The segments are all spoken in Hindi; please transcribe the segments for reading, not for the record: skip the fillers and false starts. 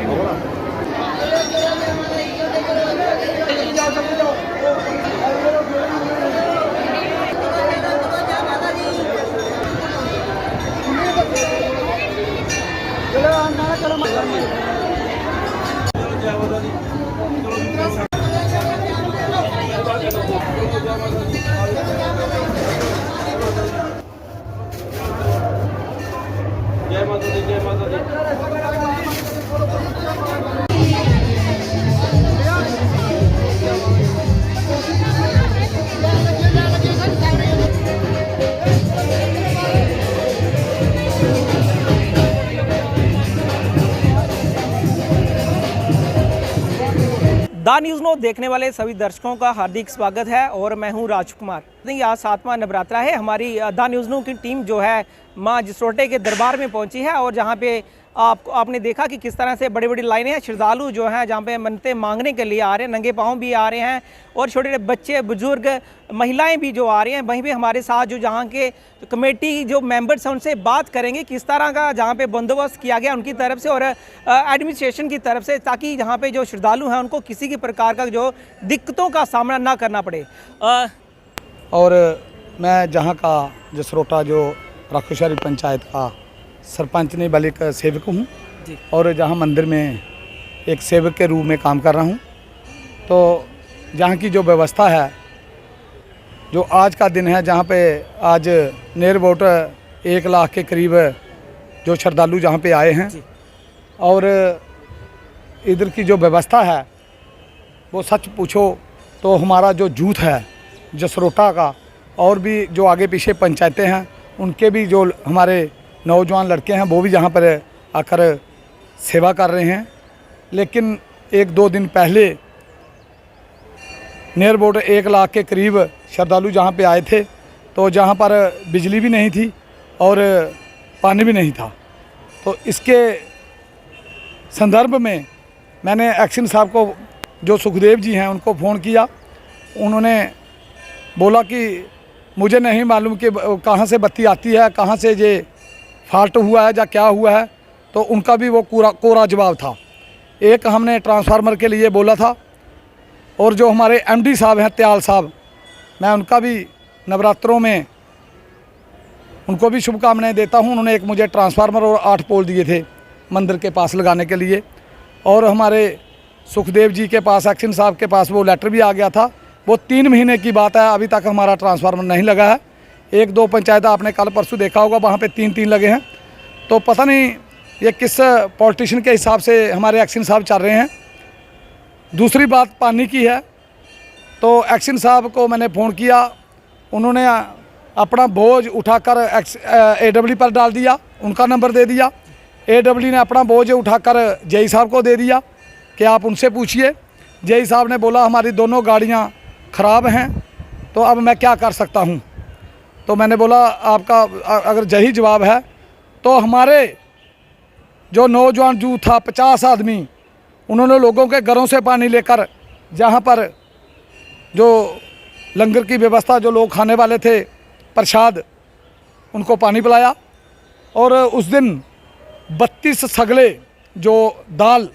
जय माता दी, जय माता दी। द न्यूज़ नो देखने वाले सभी दर्शकों का हार्दिक स्वागत है और मैं हूं राजकुमार। आज 7वां नवरात्रा है। हमारी द न्यूज़ नो की टीम जो है मां जसरोटे के दरबार में पहुंची है और जहां पे आपने देखा कि किस तरह से बड़ी बड़ी लाइनें हैं। श्रद्धालु जो हैं जहां पे मन्नतें मांगने के लिए आ रहे हैं, नंगे पाँव भी आ रहे हैं और छोटे छोटे बच्चे, बुजुर्ग, महिलाएं भी जो आ रही हैं। वहीं पे हमारे साथ जो जहां के कमेटी जो मेंबर्स हैं उनसे बात करेंगे किस तरह का जहां पे बंदोबस्त किया गया उनकी तरफ से और एडमिनिस्ट्रेशन की तरफ से, ताकि यहाँ पे जो श्रद्धालु हैं उनको किसी भी प्रकार का जो दिक्कतों का सामना ना करना पड़े। और मैं जहाँ का जसरोटा जो राखोशहरी पंचायत का सरपंच नहीं बल्कि सेवक हूँ और जहाँ मंदिर में एक सेवक के रूप में काम कर रहा हूँ। तो जहाँ की जो व्यवस्था है, जो आज का दिन है, जहाँ पे आज नियर अबाउट 1 लाख के करीब जो श्रद्धालु जहाँ पे आए हैं और इधर की जो व्यवस्था है वो सच पूछो तो हमारा जो जूथ है जसरोटा का और भी जो आगे पीछे पंचायतें हैं उनके भी जो हमारे नौजवान लड़के हैं वो भी यहाँ पर आकर सेवा कर रहे हैं। लेकिन 1-2 दिन पहले नियर अबाउट 1 लाख के करीब श्रद्धालु जहाँ पे आए थे तो जहाँ पर बिजली भी नहीं थी और पानी भी नहीं था। तो इसके संदर्भ में मैंने एक्शन साहब को, जो सुखदेव जी हैं, उनको फ़ोन किया। उन्होंने बोला कि मुझे नहीं मालूम कि कहाँ से बत्ती आती है, कहाँ से ये फॉल्ट हुआ है या क्या हुआ है। तो उनका भी वो कोरा जवाब था। एक हमने ट्रांसफार्मर के लिए बोला था और जो हमारे एमडी साहब हैं त्याल साहब, मैं उनका भी नवरात्रों में उनको भी शुभकामनाएं देता हूं। उन्होंने एक मुझे ट्रांसफार्मर और 8 पोल दिए थे मंदिर के पास लगाने के लिए। और हमारे सुखदेव जी के पास, एक्शन साहब के पास वो लेटर भी आ गया था। वो 3 महीने की बात है, अभी तक हमारा ट्रांसफार्मर नहीं लगा है। 1-2 पंचायत आपने कल परसों देखा होगा, वहाँ पे 3-3 लगे हैं। तो पता नहीं ये किस पॉलिटिशियन के हिसाब से हमारे एक्शन साहब चल रहे हैं। दूसरी बात पानी की है। तो एक्शन साहब को मैंने फ़ोन किया, उन्होंने अपना बोझ उठाकर AW पर डाल दिया, उनका नंबर दे दिया। AW ने अपना बोझ उठाकर जेई साहब को दे दिया कि आप उनसे पूछिए। जेई साहब ने बोला हमारी दोनों गाड़ियाँ ख़राब हैं, तो अब मैं क्या कर सकता हूँ। तो मैंने बोला आपका अगर यही जवाब है तो हमारे जो नौजवान जूथ था 50 आदमी, उन्होंने लोगों के घरों से पानी लेकर जहाँ पर जो लंगर की व्यवस्था, जो लोग खाने वाले थे प्रसाद, उनको पानी पिलाया। और उस दिन 32 सगले जो दाल,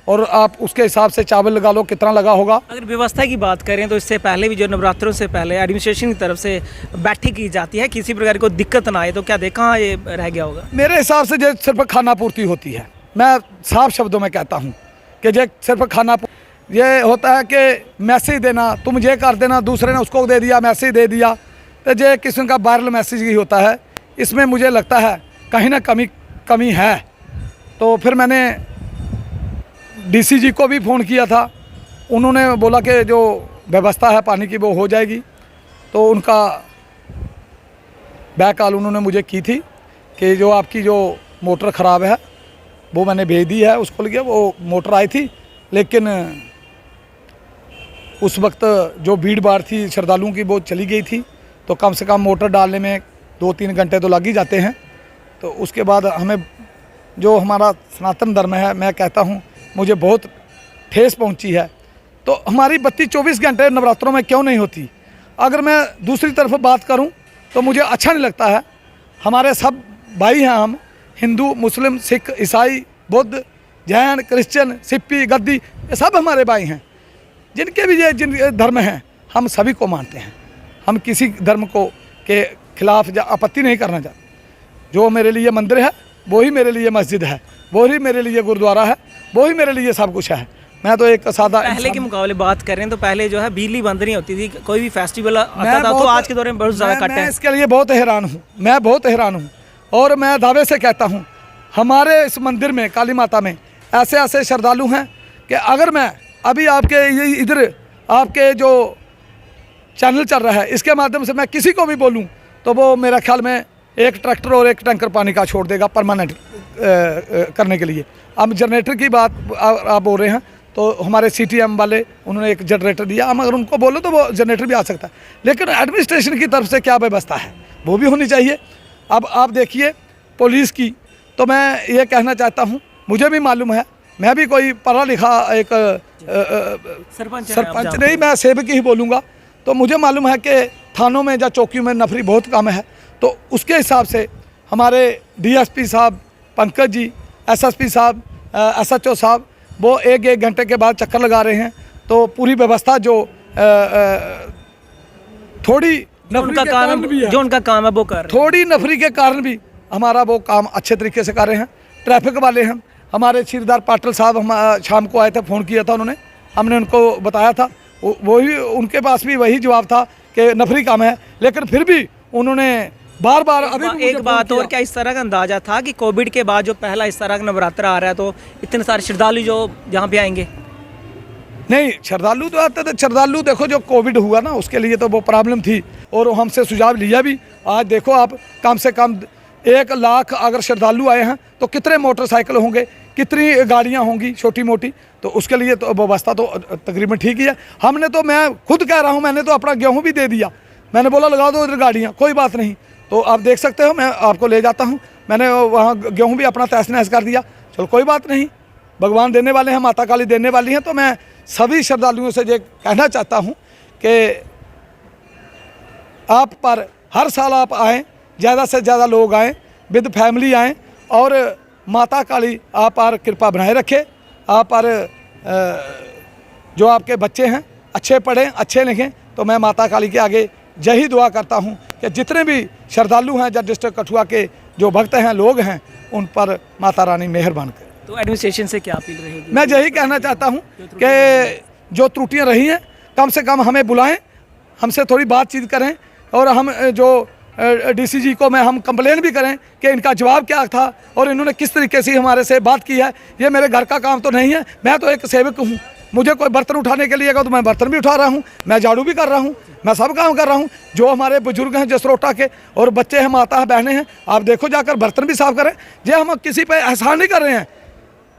और आप उसके हिसाब से चावल लगा लो कितना लगा होगा। अगर व्यवस्था की बात करें तो इससे पहले भी जो नवरात्रों से पहले एडमिनिस्ट्रेशन की तरफ से बैठक की जाती है, किसी प्रकार को दिक्कत ना आए, तो क्या देखा ये रह गया होगा? मेरे हिसाब से ये सिर्फ खाना पूर्ति होती है। मैं साफ शब्दों में कहता हूँ कि ये सिर्फ खाना, ये होता है कि मैसेज देना, तुम ये कर देना, दूसरे ने उसको दे दिया, मैसेज दे दिया, तो ये किस्म का वायरल मैसेज ही होता है। इसमें मुझे लगता है कहीं ना कमी है। तो फिर मैंने DC जी को भी फ़ोन किया था, उन्होंने बोला कि जो व्यवस्था है पानी की वो हो जाएगी। तो उनका बैक कॉल उन्होंने मुझे की थी कि जो आपकी जो मोटर ख़राब है वो मैंने भेज दी है, उसको लिए वो मोटर आई थी। लेकिन उस वक्त जो भीड़ भाड़ थी श्रद्धालुओं की वो चली गई थी। तो कम से कम मोटर डालने में 2-3 घंटे तो लग ही जाते हैं। तो उसके बाद हमें जो हमारा सनातन धर्म है, मैं कहता हूँ मुझे बहुत ठेस पहुंची है। तो हमारी बत्ती 24 घंटे नवरात्रों में क्यों नहीं होती? अगर मैं दूसरी तरफ बात करूं तो मुझे अच्छा नहीं लगता है। हमारे सब भाई हैं, हम हिंदू, मुस्लिम, सिख, ईसाई, बुद्ध, जैन, क्रिश्चियन, सिप्पी, गद्दी, ये सब हमारे भाई हैं। जिनके भी ये जिन धर्म हैं हम सभी को मानते हैं। हम किसी धर्म को के खिलाफ या आपत्ति नहीं करना चाहते। जो मेरे लिए मंदिर है वही मेरे लिए मस्जिद है, वही मेरे लिए गुरुद्वारा है, वही मेरे लिए सब कुछ है। मैं तो एक सादा पहले के मुकाबले बात करें तो पहले जो है बिजली बंद नहीं होती थी, कोई भी फेस्टिवल आता था तो आज के दौर में बहुत ज़्यादा कट है। मैं इसके लिए बहुत हैरान हूँ, मैं बहुत हैरान हूँ। और मैं दावे से कहता हूँ हमारे इस मंदिर में, काली माता में ऐसे ऐसे श्रद्धालु हैं कि अगर मैं अभी आपके ये इधर आपके जो चैनल चल रहा है इसके माध्यम से मैं किसी को भी बोलूं तो वो मेरा ख्याल में एक ट्रैक्टर और एक टैंकर पानी का छोड़ देगा परमानेंट करने के लिए। अब जनरेटर की बात आप बोल रहे हैं तो हमारे CTM वाले उन्होंने एक जनरेटर दिया। हम अगर उनको बोलो तो वो जनरेटर भी आ सकता है, लेकिन एडमिनिस्ट्रेशन की तरफ से क्या व्यवस्था है वो भी होनी चाहिए। अब आप देखिए पुलिस की, तो मैं ये कहना चाहता हूँ, मुझे भी मालूम है, मैं भी कोई पढ़ा लिखा एक सरपंच नहीं, मैं सेवक ही बोलूँगा। तो मुझे मालूम है कि थानों में या चौकियों में नफरी बहुत कम है। तो उसके हिसाब से हमारे DSP साहब पंकज जी, SSP साहब, SHO साहब वो एक घंटे के बाद चक्कर लगा रहे हैं। तो पूरी व्यवस्था जो थोड़ी उनका काम है, जो उनका काम है वो कर रहे हैं, थोड़ी नफरी के कारण भी हमारा वो काम अच्छे तरीके से कर रहे हैं। ट्रैफिक वाले हैं हमारे सीरदार पाटिल साहब, हम शाम को आए थे, फ़ोन किया था उन्होंने, हमने उनको बताया था, वही उनके पास भी वही जवाब था कि नफरी काम है, लेकिन फिर भी उन्होंने बार बार एक बात और, क्या इस तरह का अंदाजा था कि कोविड के बाद जो पहला इस तरह का नवरात्र आ रहा है तो इतने सारे श्रद्धालु जो यहाँ पे आएंगे? नहीं, श्रद्धालु तो आते थे। श्रद्धालु देखो जो कोविड हुआ ना उसके लिए तो वो प्रॉब्लम थी और हमसे सुझाव लिया भी। आज देखो आप कम से कम 1 लाख अगर श्रद्धालु आए हैं तो कितने मोटरसाइकिल होंगे, कितनी गाड़ियाँ होंगी छोटी मोटी, तो उसके लिए तो व्यवस्था तो तकरीबन ठीक ही है। हमने तो, मैं खुद कह रहा हूँ, मैंने तो अपना गेहूँ भी दे दिया, मैंने बोला लगा दो इधर गाड़ियाँ, कोई बात नहीं। तो आप देख सकते हो, मैं आपको ले जाता हूँ, मैंने वहाँ गेहूँ भी अपना तहस नहस कर दिया। चलो कोई बात नहीं, भगवान देने वाले हैं, माता काली देने वाली हैं। तो मैं सभी श्रद्धालुओं से ये कहना चाहता हूँ कि आप पर हर साल आप आएँ, ज़्यादा से ज़्यादा लोग आएँ, विद फैमिली आएँ और माता काली आप पर कृपा बनाए रखे। आप पर जो आपके बच्चे हैं अच्छे पढ़ें, अच्छे लिखें। तो मैं माता काली के आगे यही दुआ करता हूँ कि जितने भी श्रद्धालु हैं, जब डिस्ट्रिक्ट कठुआ के जो भक्त हैं, लोग हैं, उन पर माता रानी मेहरबान करें। तो एडमिनिस्ट्रेशन से क्या अपील रहेगी? मैं यही कहना चाहता हूँ कि जो त्रुटियाँ रही हैं कम से कम हमें बुलाएं, हमसे थोड़ी बातचीत करें और हम जो DCG को हम कंप्लेन भी करें कि इनका जवाब क्या था और इन्होंने किस तरीके से हमारे से बात की है। ये मेरे घर का काम तो नहीं है, मैं तो एक सेवक हूँ। मुझे कोई बर्तन उठाने के लिए कहा तो मैं बर्तन भी उठा रहा हूँ, मैं झाड़ू भी कर रहा हूँ, मैं सब काम कर रहा हूँ। जो हमारे बुजुर्ग हैं जसरोटा के और बच्चे हैं, माता हैं, बहनें हैं, आप देखो जाकर बर्तन भी साफ करें। ये हम किसी पे एहसान नहीं कर रहे हैं,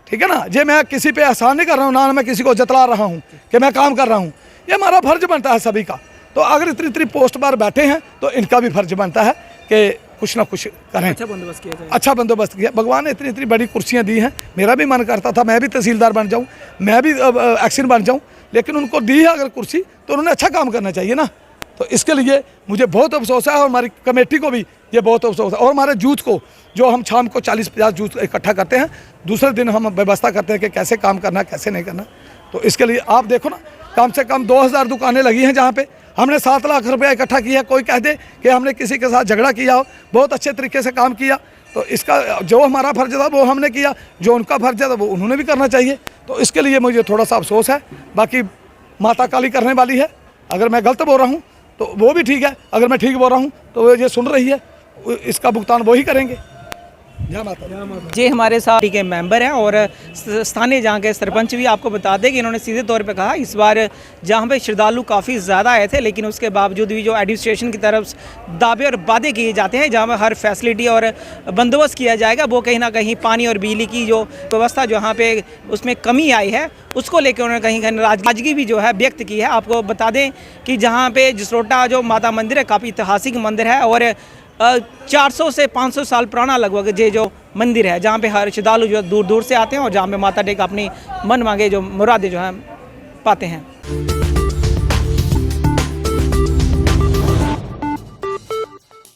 ठीक है ना। ये मैं किसी पे एहसान नहीं कर रहा हूँ, ना मैं किसी को जतला रहा हूँ कि मैं काम कर रहा हूँ। ये हमारा फर्ज बनता है सभी का। तो अगर इतनी पोस्ट पर बैठे हैं तो इनका भी फर्ज बनता है कि कुछ ना कुछ करें, अच्छा बंदोबस्त किया जाए। अच्छा बंदोबस्त किया। भगवान ने इतनी बड़ी कुर्सियाँ दी हैं, मेरा भी मन करता था मैं भी तहसीलदार बन जाऊँ, मैं भी एक्शन बन जाऊँ, लेकिन उनको दी है अगर कुर्सी तो उन्होंने अच्छा काम करना चाहिए ना। तो इसके लिए मुझे बहुत अफसोस है और हमारी कमेटी को भी ये बहुत अफसोस है। और हमारे जूथ को, जो हम शाम को 40-50 जूथ इकट्ठा करते हैं, दूसरे दिन हम व्यवस्था करते हैं कि कैसे काम करना, कैसे नहीं करना। तो इसके लिए आप देखो ना, कम से कम 2000 दुकानें लगी हैं जहाँ पे हमने 7 लाख रुपया इकट्ठा किया है। कोई कह दे कि हमने किसी के साथ झगड़ा किया हो, बहुत अच्छे तरीके से काम किया। तो इसका जो हमारा फर्ज था वो हमने किया, जो उनका फर्ज था वो उन्होंने भी करना चाहिए। तो इसके लिए मुझे थोड़ा सा अफसोस है। बाकी माता काली करने वाली है, अगर मैं गलत बोल रहा हूँ तो वो भी ठीक है, अगर मैं ठीक बोल रहा हूँ तो वो ये सुन रही है, इसका भुगतान वो ही करेंगे। जी, हमारे साथ के मेंबर हैं और स्थानीय जहाँ के सरपंच भी आपको बता दें कि इन्होंने सीधे तौर पे कहा इस बार जहाँ पे श्रद्धालु काफ़ी ज़्यादा आए थे, लेकिन उसके बावजूद भी जो एडमिनिस्ट्रेशन की तरफ दावे और वादे किए जाते हैं जहाँ पे हर फैसिलिटी और बंदोबस्त किया जाएगा, वो कहीं ना कहीं पानी और बिजली की जो व्यवस्था जहाँ पे उसमें कमी आई है उसको लेकर उन्होंने कहीं कहीं नाराजगी भी जो है व्यक्त की है। आपको बता दें कि जहाँ पे जसरोटा जो माता मंदिर है काफ़ी ऐतिहासिक मंदिर है और 400 से 500 साल पुराना लगभग ये जो मंदिर है, जहाँ पे हर श्रद्धालु जो दूर दूर से आते हैं और जहाँ पे माता टेक अपनी मन मांगे जो मुरादें जो हैं पाते हैं।